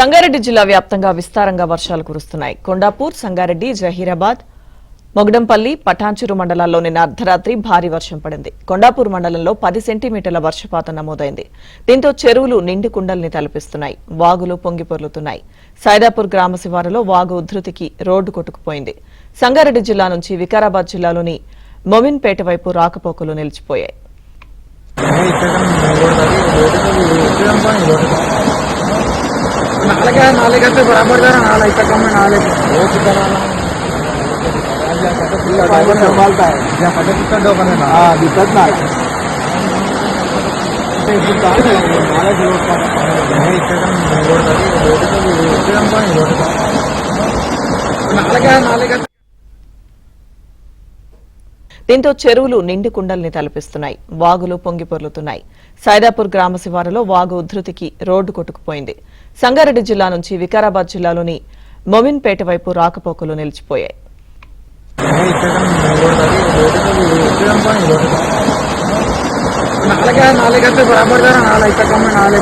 సంగారెడ్డి జిల్లా వ్యాప్తంగా విస్తారంగా వర్షాలు కురుస్తున్నాయి. కొండాపూర్, సంగారెడ్డి, జహీరాబాద్, మొగడంపల్లి, పటాన్చెరు మండలాల్లో నిన్న అర్ధరాత్రి భారీ వర్షం పడింది. కొండాపూర్ మండలంలో 10 సెంటీమీటర్ల వర్షపాతం నమోదైంది. దీంతో చెరువులు నిండు కుండల్ని తలపిస్తున్నాయి. వాగులు పొంగిపొర్లుతున్నాయి. సైదాపూర్ గ్రామ శివారులో వాగు ఉధృతికి రోడ్డు కొట్టుకుపోయింది. సంగారెడ్డి జిల్లా నుంచి వికారాబాద్ జిల్లాలోని మొమిన్పేట వైపు రాకపోకలు నిలిచిపోయాయి. नाले से बराबर जरा नाला इतना कम है नाले संभालता है दिक्कत ना नाले దీంతో చెరువులు నిండు కుండల్ని తలపిస్తున్నాయి. వాగులు పొంగిపొర్లుతున్నాయి. సైదాపూర్ గ్రామ శివారులో వాగు ఉధృతికి రోడ్డు కొట్టుకుపోయింది. సంగారెడ్డి జిల్లా నుంచి వికారాబాద్ జిల్లాలోని మొమిన్పేట వైపు రాకపోకలు నిలిచిపోయాయి. नाले से बराबर जरा नाला इतना कम है नाले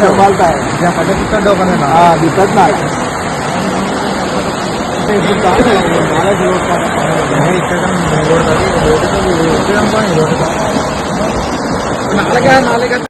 संभालता है दिक्कत ना नाले